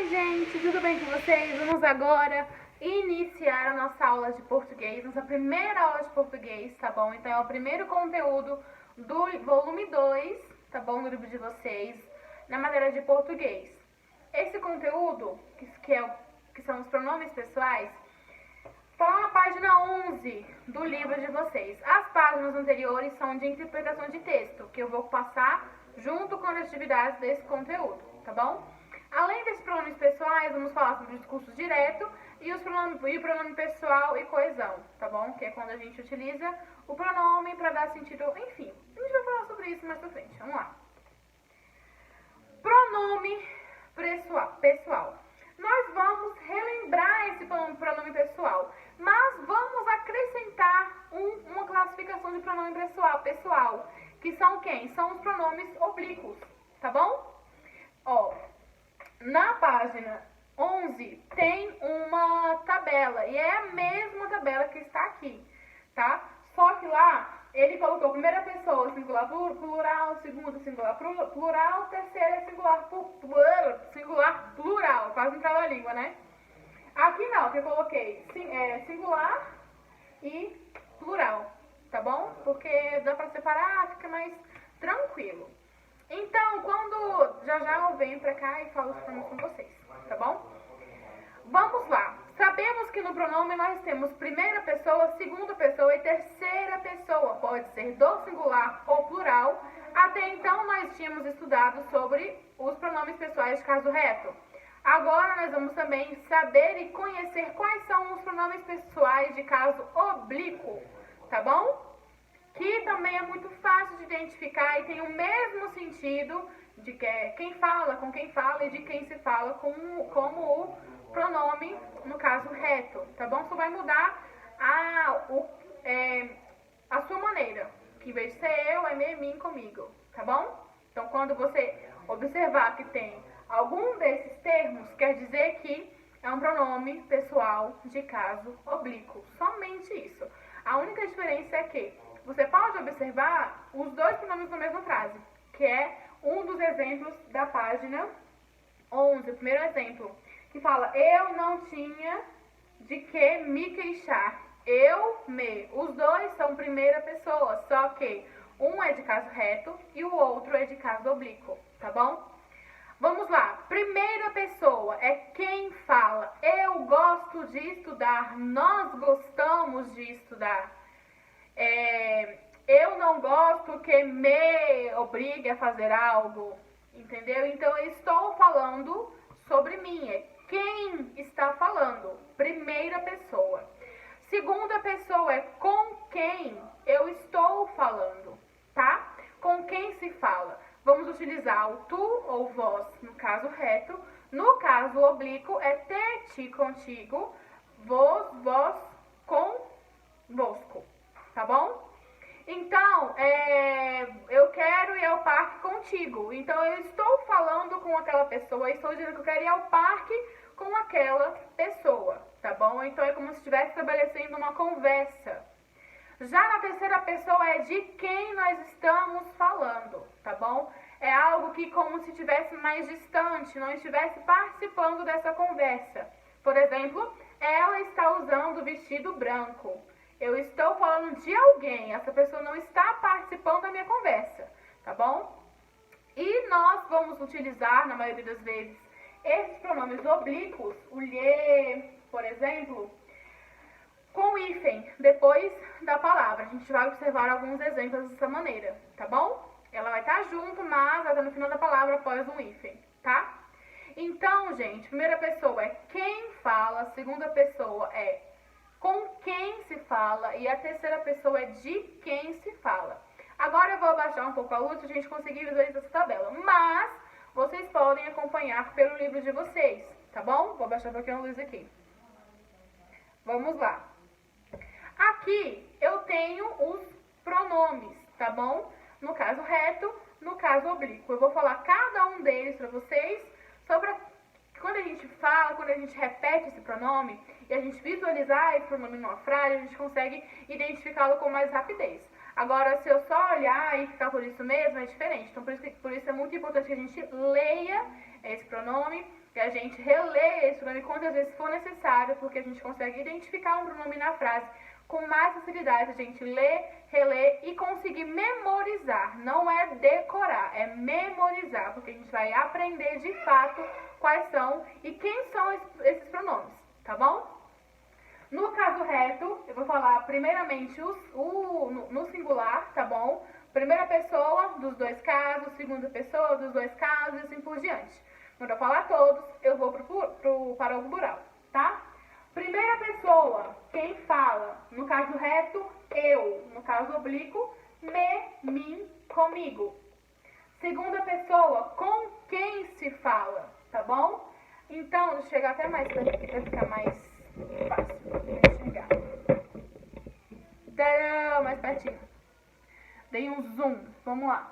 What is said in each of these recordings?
Oi, gente, tudo bem com vocês? Vamos agora iniciar a nossa aula de português, nossa primeira aula de português, tá bom? Então é o primeiro conteúdo do volume 2, tá bom? No livro de vocês, na matéria de português. Esse conteúdo, que são os pronomes pessoais, está na página 11 do livro de vocês. As páginas anteriores são de interpretação de texto, que eu vou passar junto com as atividades desse conteúdo, tá bom? Além desses pronomes pessoais, vamos falar sobre o discurso direto e o pronome pessoal e coesão, tá bom? Que é quando a gente utiliza o pronome para dar sentido, enfim. A gente vai falar sobre isso mais pra frente, vamos lá. Pronome pessoal. Nós vamos relembrar esse pronome pessoal, mas vamos acrescentar uma classificação de pronome pessoal, que são quem? São os pronomes oblíquos, tá bom? Ó, na página 11 tem uma tabela, e é a mesma tabela que está aqui, tá? Só que lá ele colocou primeira pessoa singular plural, segunda singular plural, terceira singular plural, quase entrava a língua, né? Aqui não, que eu coloquei singular e plural, tá bom? Porque dá pra separar, fica mais tranquilo. Então, quando já eu venho pra cá e falo os pronomes com vocês, tá bom? Vamos lá. Sabemos que no pronome nós temos primeira pessoa, segunda pessoa e terceira pessoa. Pode ser do singular ou plural. Até então nós tínhamos estudado sobre os pronomes pessoais de caso reto. Agora nós vamos também saber e conhecer quais são os pronomes pessoais de caso oblíquo, tá bom? Que também é muito fácil de identificar e tem o mesmo sentido de quem fala, com quem fala e de quem se fala como o pronome, no caso, reto, tá bom? Só vai mudar a sua maneira, que em vez de ser eu, é me, mim, comigo, tá bom? Então, quando você observar que tem algum desses termos, quer dizer que é um pronome pessoal de caso oblíquo, somente isso. A única diferença é que você pode observar os dois pronomes na mesma frase, que é um dos exemplos da página 11, o primeiro exemplo, que fala, eu não tinha de que me queixar, eu, me. Os dois são primeira pessoa, só que um é de caso reto e o outro é de caso oblíquo, tá bom? Vamos lá, primeira pessoa é quem fala, eu gosto de estudar, nós gostamos de estudar. Eu não gosto que me obrigue a fazer algo, entendeu? Então, eu estou falando sobre mim, é quem está falando, primeira pessoa. Segunda pessoa é com quem eu estou falando, tá? Com quem se fala. Vamos utilizar o tu ou vós, no caso reto. No caso oblíquo, é te, ti, contigo, vós, convosco. Tá bom? Então, eu quero ir ao parque contigo. Então, eu estou falando com aquela pessoa, estou dizendo que eu quero ir ao parque com aquela pessoa, tá bom? Então, é como se estivesse estabelecendo uma conversa. Já na terceira pessoa é de quem nós estamos falando, tá bom? É algo que como se estivesse mais distante, não estivesse participando dessa conversa. Por exemplo, ela está usando vestido branco. Eu estou falando de alguém, essa pessoa não está participando da minha conversa, tá bom? E nós vamos utilizar, na maioria das vezes, esses pronomes oblíquos, o lhe, por exemplo, com hífen, depois da palavra. A gente vai observar alguns exemplos dessa maneira, tá bom? Ela vai estar junto, mas vai estar no final da palavra após um hífen, tá? Então, gente, primeira pessoa é quem fala, segunda pessoa é com quem se fala e a terceira pessoa é de quem se fala. Agora eu vou abaixar um pouco a luz para a gente conseguir visualizar essa tabela, mas vocês podem acompanhar pelo livro de vocês, tá bom? Vou abaixar um pouquinho a luz aqui. Vamos lá. Aqui eu tenho os pronomes, tá bom? No caso reto, no caso oblíquo. Eu vou falar cada um deles para vocês, só para quando a gente fala, quando a gente repete esse pronome e a gente visualizar esse pronome numa frase, a gente consegue identificá-lo com mais rapidez. Agora, se eu só olhar e ficar por isso mesmo, é diferente. Então, por isso é muito importante que a gente leia esse pronome que a gente releia esse pronome quantas vezes for necessário, porque a gente consegue identificar um pronome na frase com mais facilidade, a gente lê, relê e conseguir memorizar. Não é decorar, é memorizar, porque a gente vai aprender de fato quais são e quem são esses pronomes, tá bom? No caso reto, eu vou falar primeiramente no singular, tá bom? Primeira pessoa dos dois casos, segunda pessoa dos dois casos e assim por diante. Quando eu falar todos, eu vou para o plural, tá? Primeira pessoa, quem fala? No caso reto, eu. No caso oblíquo, mim, comigo. Segunda pessoa, com quem se fala, tá bom? Então, deixa eu chegar até mais pra ficar mais fácil pra enxergar. Tcharam, mais pertinho. Dei um zoom, vamos lá.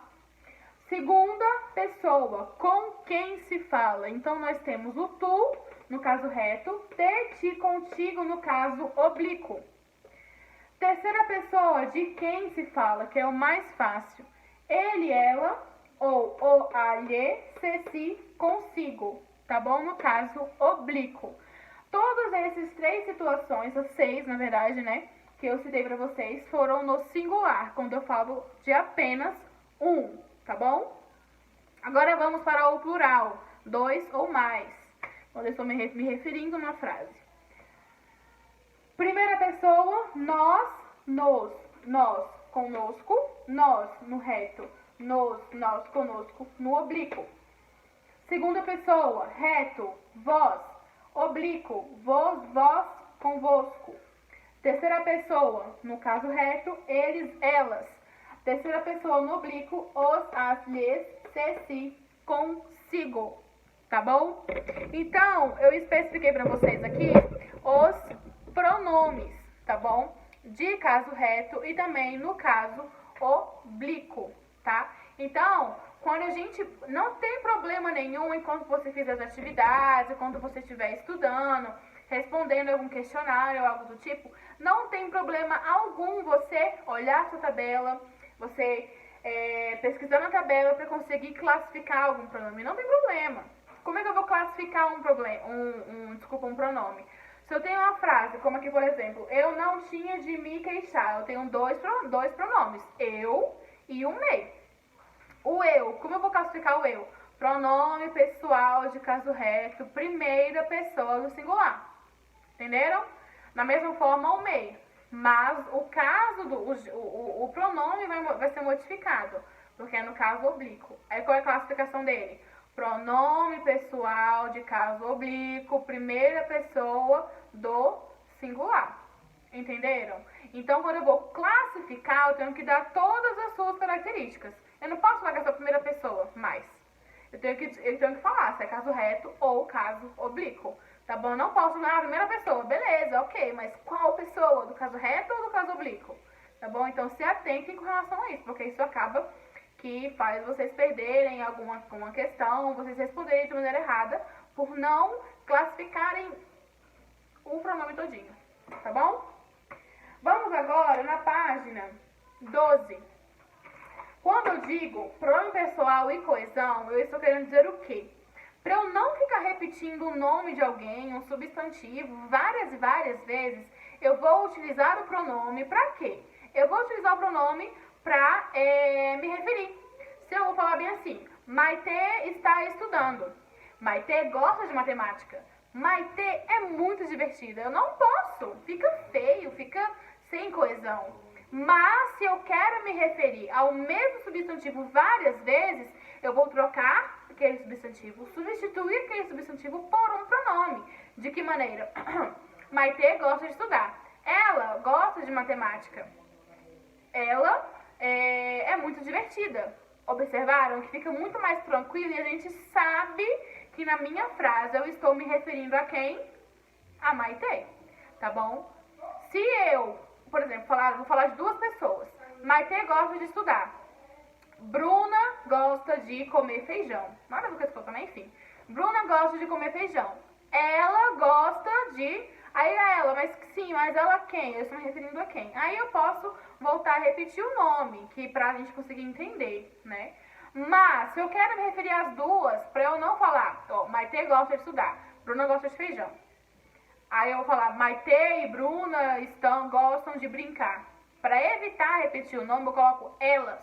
Segunda pessoa, com quem se fala? Então, nós temos o tu, no caso reto, ter, ti, contigo, no caso oblíquo. Terceira pessoa, de quem se fala, que é o mais fácil. Ele, ela, ou o, a, lhe, se, si, consigo, tá bom? No caso oblíquo. Todas essas três situações, as 6, na verdade, né, que eu citei pra vocês, foram no singular, quando eu falo de apenas um, tá bom? Agora vamos para o plural, 2 ou mais, quando eu estou me referindo a uma frase. Primeira pessoa, nós, nos, nós, conosco, nós, no reto, nos, nós, conosco, no oblíquo. Segunda pessoa, reto, vós, oblíquo, vós, vós, convosco. Terceira pessoa, no caso reto, eles, elas. Terceira pessoa no oblíquo, os, as, lhes, se, si, consigo. Tá bom? Então, eu especifiquei pra vocês aqui os pronomes, tá bom? De caso reto e também no caso oblíquo, tá? Então, quando a gente não tem problema nenhum enquanto você fizer as atividades, enquanto você estiver estudando, respondendo algum questionário ou algo do tipo, não tem problema algum você olhar sua tabela, você pesquisar na tabela para conseguir classificar algum pronome. Não tem problema. Como é que eu vou classificar um pronome? Se eu tenho uma frase, como aqui, por exemplo, eu não tinha de me queixar, eu tenho dois pronomes, eu e o me. O eu, como eu vou classificar o eu? Pronome pessoal de caso reto, primeira pessoa do singular. Entenderam? Da mesma forma o me. Mas o caso o pronome vai ser modificado, porque é no caso oblíquo. Aí qual é a classificação dele? Pronome pessoal de caso oblíquo, primeira pessoa do singular. Entenderam? Então, quando eu vou classificar, eu tenho que dar todas as suas características. Eu não posso falar que é a sua primeira pessoa, mas eu tenho que falar se é caso reto ou caso oblíquo. Tá bom? Eu não posso falar a primeira pessoa. Beleza, ok, mas qual pessoa? Do caso reto ou do caso oblíquo? Tá bom? Então, se atentem com relação a isso, porque isso acaba que faz vocês perderem alguma questão, vocês responderem de maneira errada, por não classificarem o pronome todinho. Tá bom? Vamos agora na página 12. Quando eu digo pronome pessoal e coesão, eu estou querendo dizer o quê? Para eu não ficar repetindo o nome de alguém, um substantivo, várias e várias vezes, eu vou utilizar o pronome para quê? Eu vou utilizar o pronome para me referir. Se eu vou falar bem assim, Maite está estudando. Maite gosta de matemática. Maite é muito divertida. Eu não posso. Fica feio, fica sem coesão. Mas se eu quero me referir ao mesmo substantivo várias vezes, eu vou trocar aquele substantivo, substituir aquele substantivo por um pronome. De que maneira? Maite gosta de estudar. Ela gosta de matemática. Ela é muito divertida. Observaram que fica muito mais tranquilo e a gente sabe que na minha frase eu estou me referindo a quem? A Maite, tá bom? Se eu, por exemplo, vou falar de duas pessoas. Maite gosta de estudar. Bruna gosta de comer feijão. Nada a ver com esse também, enfim. Bruna gosta de comer feijão. Ela gosta de... Aí ela, mas sim, mas ela quem? Eu estou me referindo a quem? Aí eu posso voltar a repetir o nome, que pra gente conseguir entender, né? Mas, se eu quero me referir às duas, pra eu não falar, ó, Maitê gosta de estudar, Bruna gosta de feijão. Aí eu vou falar, Maitê e Bruna gostam de brincar. Para evitar repetir o nome, eu coloco elas.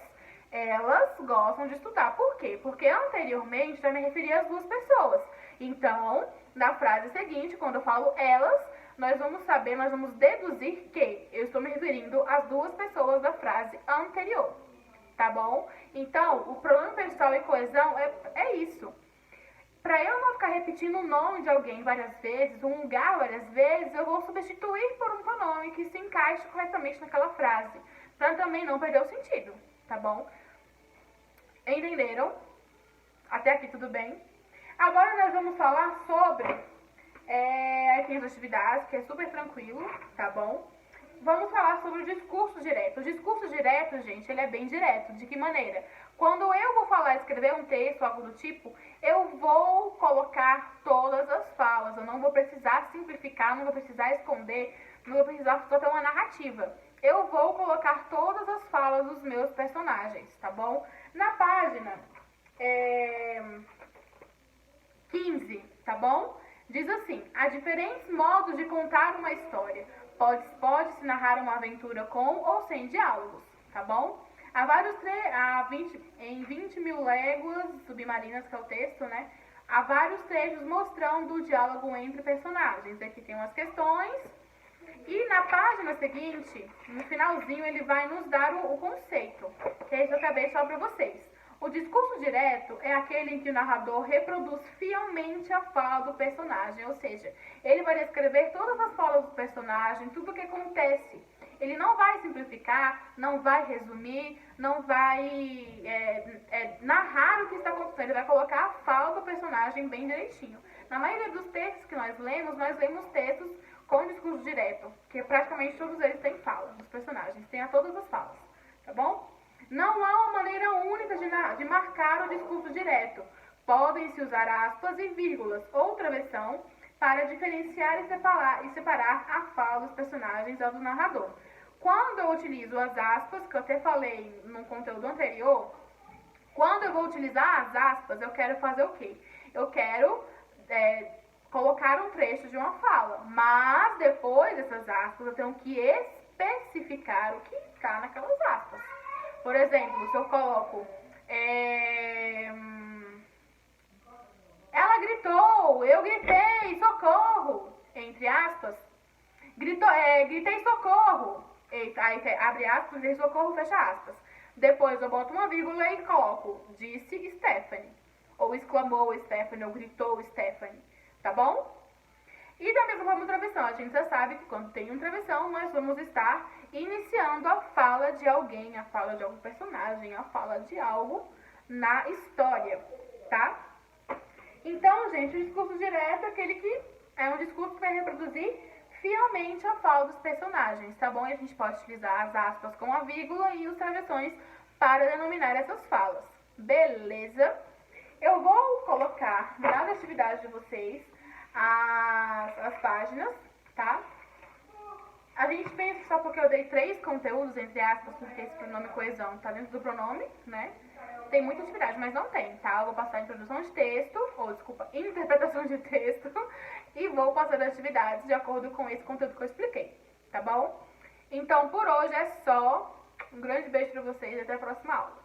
Elas gostam de estudar. Por quê? Porque anteriormente eu me referia às duas pessoas. Então, na frase seguinte, quando eu falo elas, nós vamos deduzir que eu estou me referindo às duas pessoas da frase anterior. Tá bom? Então, o pronome pessoal e coesão é isso. Para eu não ficar repetindo o nome de alguém várias vezes, um lugar várias vezes, eu vou substituir por um pronome que se encaixe corretamente naquela frase, para também não perder o sentido, tá bom? Entenderam? Até aqui tudo bem? Agora nós vamos falar sobre as atividades, que é super tranquilo, tá bom? Vamos falar sobre o discurso direto. O discurso direto, gente, ele é bem direto. De que maneira? Quando eu vou escrever um texto, algo do tipo, eu vou colocar todas as falas. Eu não vou precisar simplificar, não vou precisar esconder, não vou precisar só ter uma narrativa. Eu vou colocar todas as falas dos meus personagens, tá bom? Na página 15, tá bom? Diz assim, há diferentes modos de contar uma história. Pode-se narrar uma aventura com ou sem diálogos, tá bom? Em 20 mil léguas submarinas, que é o texto, né? Há vários trechos mostrando o diálogo entre personagens. Aqui tem umas questões. E na página seguinte, no finalzinho, ele vai nos dar o conceito, que é isso que eu acabei de falar para vocês. O discurso direto é aquele em que o narrador reproduz fielmente a fala do personagem, ou seja, ele vai descrever todas as falas do personagem, tudo o que acontece. Ele não vai simplificar, não vai resumir, não vai narrar o que está acontecendo, ele vai colocar a fala do personagem bem direitinho. Na maioria dos textos que nós lemos textos com discurso direto, que praticamente todos eles têm fala dos personagens, tem a todas as falas, tá bom? Não há uma maneira única de marcar o discurso direto. Podem-se usar aspas e vírgulas ou travessão para diferenciar e separar a fala dos personagens da do narrador. Quando eu utilizo as aspas, que eu até falei no conteúdo anterior, quando eu vou utilizar as aspas, eu quero fazer o quê? Eu quero colocar um trecho de uma fala, mas depois dessas aspas eu tenho que especificar o que está naquelas aspas. Por exemplo, se eu coloco ela gritou, eu gritei, socorro, entre aspas, gritei socorro, aí abre aspas, gritei socorro, fecha aspas. Depois eu boto uma vírgula e coloco, disse Stephanie, ou exclamou Stephanie, ou gritou Stephanie, tá bom? E da mesma forma, travessão. A gente já sabe que quando tem um travessão, nós vamos estar iniciando a fala de alguém, a fala de algum personagem, a fala de algo na história, tá? Então, gente, o discurso direto é aquele que é um discurso que vai reproduzir fielmente a fala dos personagens, tá bom? E a gente pode utilizar as aspas com a vírgula e os travessões para denominar essas falas. Beleza? Eu vou colocar nas atividades de vocês as páginas, tá? A gente pensa que só porque eu dei 3 conteúdos, entre aspas, porque esse pronome coesão tá dentro do pronome, né? Tem muita atividade, mas não tem, tá? Eu vou passar a introdução de texto, interpretação de texto, e vou passar as atividades de acordo com esse conteúdo que eu expliquei, tá bom? Então, por hoje é só. Um grande beijo pra vocês e até a próxima aula.